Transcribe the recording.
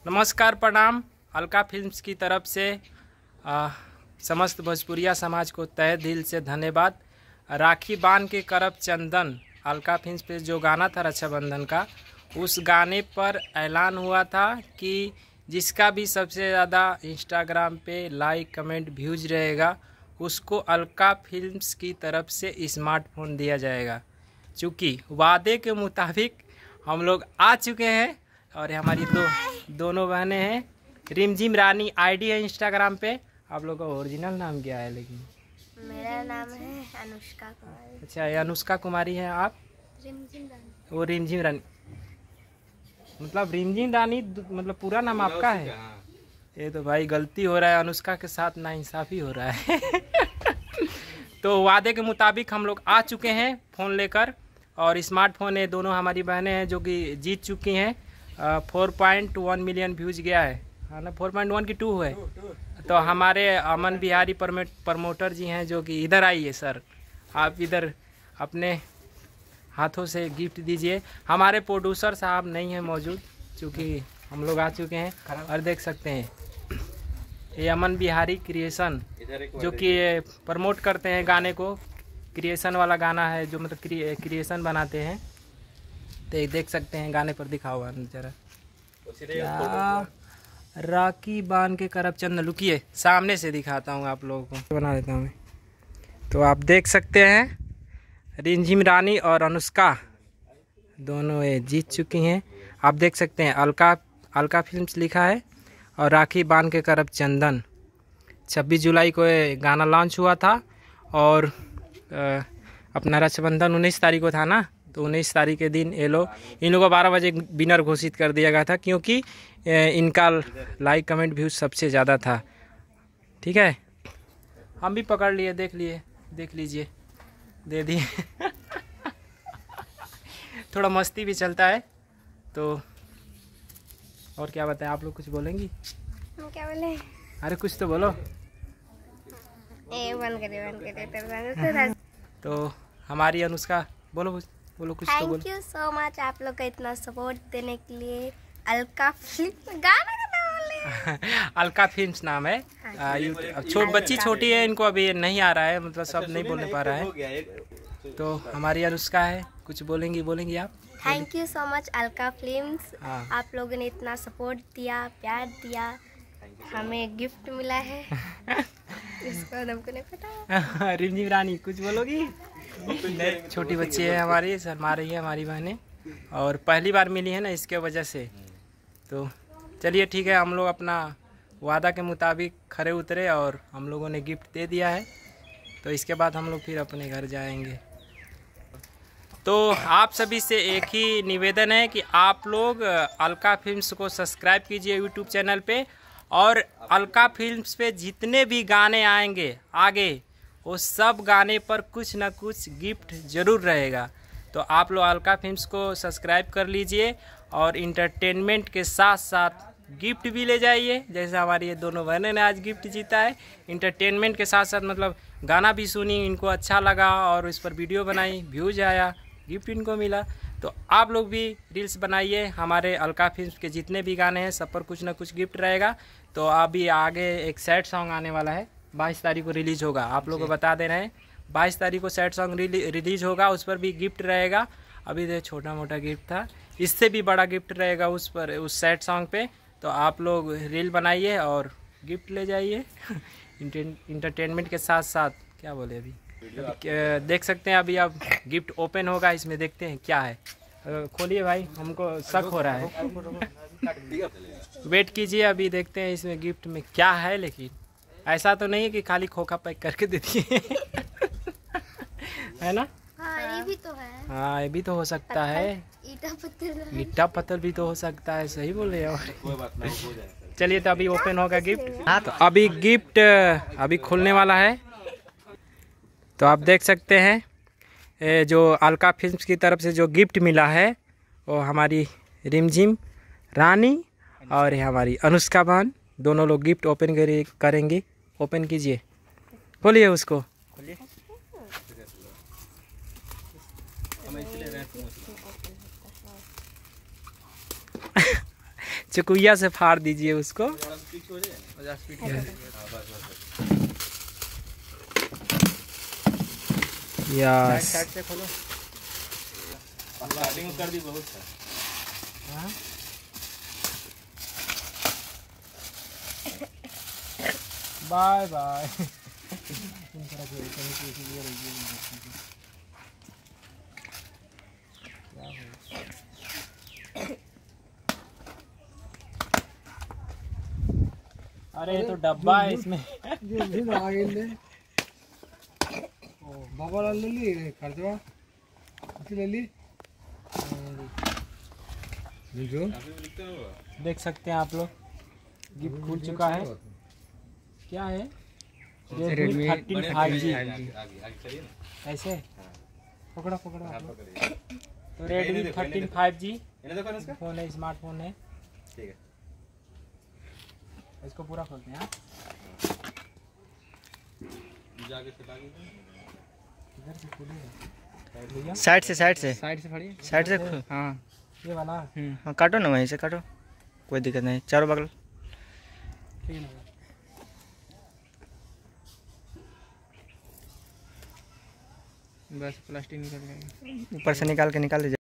नमस्कार, प्रणाम। अलका फिल्म्स की तरफ से समस्त भोजपुरिया समाज को तहे दिल से धन्यवाद। राखी बांध के करब चंदन अलका फिल्म्स पे जो गाना था रक्षाबंधन का, उस गाने पर ऐलान हुआ था कि जिसका भी सबसे ज़्यादा इंस्टाग्राम पे लाइक कमेंट व्यूज रहेगा उसको अलका फिल्म्स की तरफ से स्मार्टफोन दिया जाएगा। चूँकि वादे के मुताबिक हम लोग आ चुके हैं और हमारी दोनों बहनें हैं। रिमझिम रानी आईडी है इंस्टाग्राम पे। आप लोगों का ओरिजिनल नाम क्या है? लेकिन मेरा नाम है अनुष्का कुमारी। अच्छा, ये अनुष्का कुमारी है। आप? रिमझिम रानी। वो रिमझिम रानी, मतलब रिमझिम रानी मतलब पूरा नाम आपका है? ये तो भाई गलती हो रहा है, अनुष्का के साथ नाइंसाफ़ी हो रहा है। तो वादे के मुताबिक हम लोग आ चुके हैं फ़ोन लेकर, और स्मार्टफोन है। दोनों हमारी बहनें हैं जो कि जीत चुकी हैं। 4.1 मिलियन व्यूज गया है ना? 4.1 की 2 है। तो हमारे अमन बिहारी प्रमोटर जी हैं जो कि इधर आइए सर, आप इधर अपने हाथों से गिफ्ट दीजिए। हमारे प्रोड्यूसर साहब नहीं हैं मौजूद, क्योंकि हम लोग आ चुके हैं। और देख सकते हैं ये अमन बिहारी क्रिएशन जो कि प्रमोट करते हैं गाने को। क्रिएशन वाला गाना है जो मतलब क्रिएशन बनाते हैं। तो ये देख सकते हैं गाने पर दिखा हुआ जरा क्या, राखी बांध के करब चंदन। लुकिए सामने से दिखाता हूँ आप लोगों को, बना देता हूँ मैं। तो आप देख सकते हैं रिमझिम रानी और अनुष्का दोनों ये जीत चुकी हैं। आप देख सकते हैं अलका फिल्म्स लिखा है और राखी बांध के करब चंदन। 26 जुलाई को ये गाना लॉन्च हुआ था और अपना रक्षाबंधन 19 तारीख को था ना, तो 19 तारीख के दिन इन लोगों को 12 बजे विनर घोषित कर दिया गया था, क्योंकि इनका लाइक कमेंट व्यूज सबसे ज़्यादा था। ठीक है, हम भी पकड़ लिए, देख लीजिए, दे दिए। थोड़ा मस्ती भी चलता है। तो और क्या बताएं, आप लोग कुछ बोलेंगी? हम क्या बोले? अरे कुछ तो बोलो। बंद करिए। तो हमारी अनुष्का बोलो कुछ तो बोलो। थैंक यू सो मच आप लोग का इतना सपोर्ट देने के लिए। अलका फिल्म गाना का नाम बोले। अलका फिल्म्स नाम है। बच्ची छोटी है, इनको अभी नहीं आ रहा है, मतलब सब नहीं बोलने पा रहा है। तो हमारी अनुष्का है, कुछ बोलेंगी आप? Thank you so much Alka films. आप लोगों ने इतना सपोर्ट दिया, प्यार दिया, हमें गिफ्ट मिला है। इसको हमको नहीं पता। रिमझिम रानी कुछ बोलोगी? छोटी बच्ची है हमारी, शर्मा रही है हमारी बहनें, और पहली बार मिली है ना, इसके वजह से। तो चलिए ठीक है, हम लोग अपना वादा के मुताबिक खरे उतरे और हम लोगों ने गिफ्ट दे दिया है। तो इसके बाद हम लोग फिर अपने घर जाएंगे। तो आप सभी से एक ही निवेदन है कि आप लोग अलका फिल्म्स को सब्सक्राइब कीजिए यूट्यूब चैनल पे, और अलका फिल्म्स पे जितने भी गाने आएंगे आगे, वो सब गाने पर कुछ ना कुछ गिफ्ट ज़रूर रहेगा। तो आप लोग अलका फिल्म्स को सब्सक्राइब कर लीजिए और इंटरटेनमेंट के साथ साथ गिफ्ट भी ले जाइए। जैसे हमारी ये दोनों बहनें ने आज गिफ्ट जीता है। इंटरटेनमेंट के साथ साथ मतलब गाना भी सुनी, इनको अच्छा लगा और इस पर वीडियो बनाई, व्यूज आया, गिफ्ट इनको मिला। तो आप लोग भी रील्स बनाइए। हमारे अलका फिल्म्स के जितने भी गाने हैं सब पर कुछ ना कुछ गिफ्ट रहेगा। तो अभी आगे एक सैड सॉन्ग आने वाला है, 22 तारीख को रिलीज़ होगा। आप लोगों को बता दे रहे हैं 22 तारीख को सैड सॉन्ग रिलीज़ होगा, उस पर भी गिफ्ट रहेगा। अभी तो छोटा मोटा गिफ्ट था, इससे भी बड़ा गिफ्ट रहेगा उस पर, उस सैड सॉन्ग पे। तो आप लोग रील बनाइए और गिफ्ट ले जाइए। इंटरटेनमेंट के साथ साथ क्या बोले, अभी देख सकते हैं। अभी अब गिफ्ट ओपन होगा, इसमें देखते हैं क्या है। खोलिए भाई, हमको शक हो रहा है। वेट कीजिए, अभी देखते हैं इसमें गिफ्ट में क्या है। लेकिन ऐसा तो नहीं है कि खाली खोखा पैक करके दे दिए। है ना? हाँ, ये भी तो है। हाँ, ये भी तो हो सकता है। ईटा पत्थर भी तो हो सकता है। सही बोल रहे हैं। चलिए, तो अभी ओपन होगा गिफ्ट। हाँ, तो अभी गिफ्ट अभी खुलने वाला है। तो आप देख सकते हैं जो अलका फिल्म्स की तरफ से जो गिफ्ट मिला है वो हमारी रिमझिम रानी और हमारी अनुष्का बहन, दोनों लोग गिफ्ट ओपन करेंगे। ओपन कीजिए, खोलिए उसको। चकुइया से फाड़ दीजिए उसको। यस साइड से खोलो। स्टार्टिंग कर दी बहुत है। Bye bye. अरे ये तो डब्बा है इसमें। बाबा ले ली खर्चवा ले ली जो देख सकते हैं आप लोग, गिफ्ट खुल चुका है। क्या है? Redmi 13 5G। ऐसे पकड़ो पकड़ो आप लोग। तो Redmi 13 5G फोन है, स्मार्टफोन है। ठीक है, इसको पूरा खोलते हैं। साइड से साइड से फड़िए, साइड से हाँ ये वाला। हाँ काटो ना, वहीं से काटो, कोई दिक्कत नहीं, चारों बगल। ठीक है ना? बस प्लास्टिक निकल गया, ऊपर से निकाल के निकाल दीजिए।